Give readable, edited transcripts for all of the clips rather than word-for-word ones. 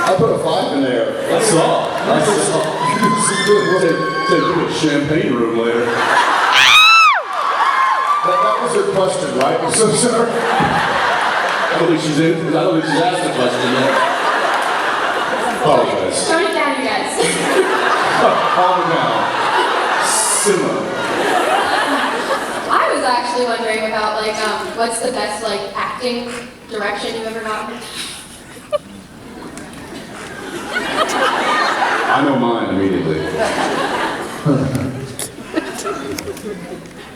I put a 5 in there. I saw. Take a champagne room later. That was her question, right? I'm so sorry. I don't think she's asked the question yet. Apologize. Tone it down, you guys. Calm down. Simmer. I was actually wondering about what's the best acting direction you've ever gotten? I know mine immediately.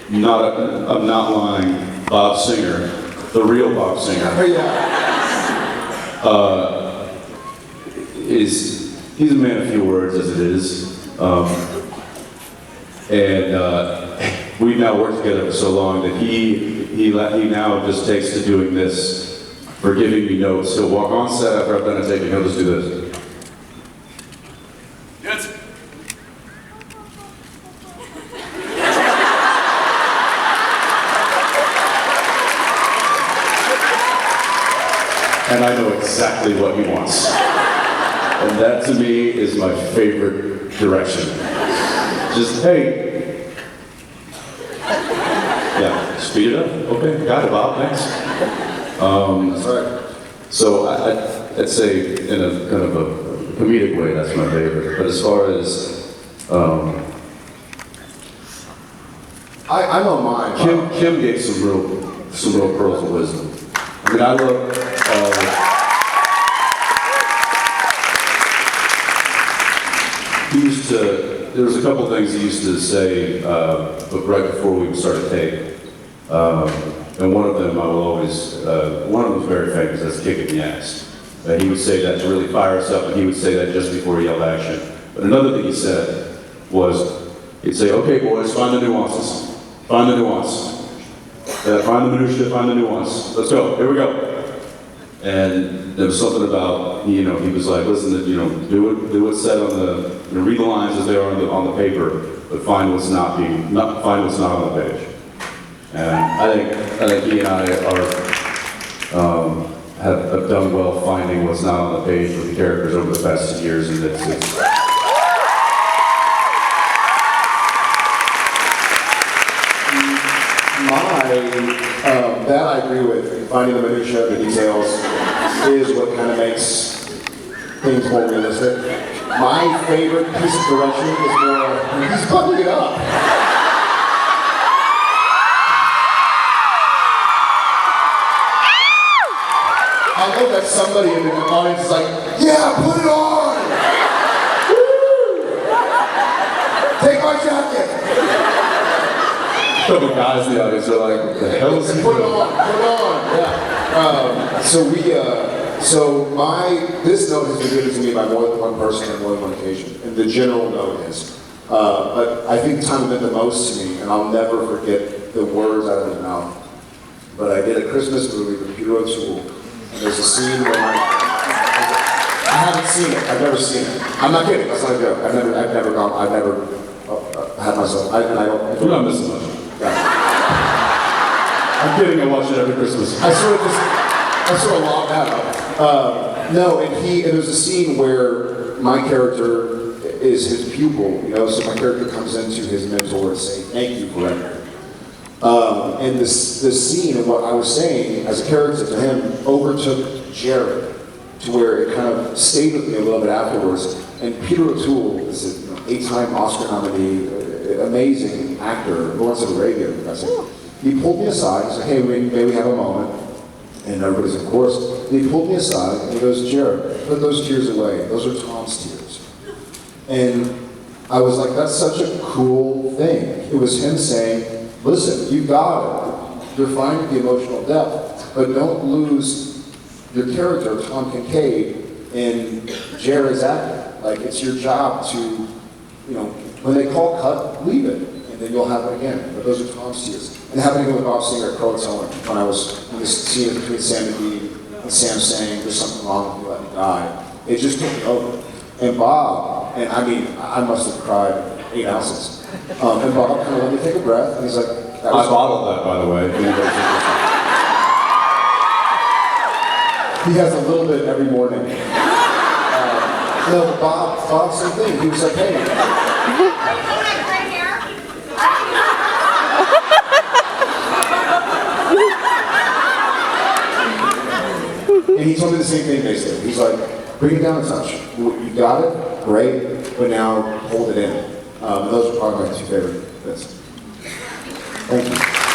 I'm not lying. Bob Singer, the real Bob Singer. Oh, yeah. He's a man of few words as it is. We've now worked together for so long that he now just takes to doing this, for giving me notes. He'll walk on set after I've done a take and he'll just do this. Jensen. And I know exactly what he wants. And that to me is my favorite direction. Just, hey. Yeah, speed it up. Okay, got it, Bob, thanks. That's right. So I'd say in a kind of a comedic way, that's my favorite. But as far as, I know mine. Kim gave some real pearls of wisdom. I mean, I love, there was a couple things he used to say, but right before we started tape. And one of them I will always, one of them was very famous, that's kick in the ass. He would say that to really fire us up, and he would say that just before he yelled action. But another thing he said was, he'd say, okay boys, find the nuances. Find the nuance. Find the minutia, find the nuance. Let's go, here we go. And there was something about, he was like, listen, do what's said on the, read the lines as they are on the paper, but find what's not on the page. And I think he and I have done well finding what's not on the page with the characters over the past 6 years, and it's that I agree with. Finding the minutia, the details, is what kind of makes things more realistic. My favorite piece of direction is more, he's fucking it up. I love that somebody in the audience is like, yeah, put it on! Woo! Take my jacket! a couple guys in the audience are like, what the hell is he Put it doing? on, yeah. This note has been given to me by more than one person on more than one occasion, and the general note is, but I think the time it meant the most to me, and I'll never forget the words out of his mouth, but I did a Christmas movie with Peter O'Toole, and there's a scene where I haven't seen it, I've never seen it. I'm not kidding, that's not a joke. I've never had myself, You're not missing much. Yeah. I'm kidding, I watch it every Christmas. I sort of logged that up. No, and there's a scene where my character is his pupil, so my character comes into his mentor and say, thank you for everything. And this scene and what I was saying as a character to him overtook Jared to where it kind of stayed with me a little bit afterwards. And Peter O'Toole is an 8-time Oscar nominee, amazing actor, Lawrence of Arabia, he pulled me aside and said, hey, may we have a moment? And everybody's in chorus. And he pulled me aside and he goes, Jared, put those tears away. Those are Tom's tears. And I was like, that's such a cool thing. It was him saying, listen, you got it. You're finding the emotional depth, but don't lose your character, Tom Kincaid, in Jared's acting. Like, it's your job to, when they call cut, leave it, and then you'll have it again. But those are Tom's tears. And happening with Bob Singer at Croatoan, when I was in this scene between Sam and Dean, and Sam saying, there's something wrong with you, let me die. It just took me over. And Bob, and I must have cried 8 ounces. And Bob kind of let me take a breath, and he's like, I bottled that, by the way. He has a little bit every morning. No, Bob, same thing. He was like, hey. And he told me the same thing they said. He's like, bring it down a touch. You got it, great, but now hold it in. And those are probably my two favorite bits. Thank you.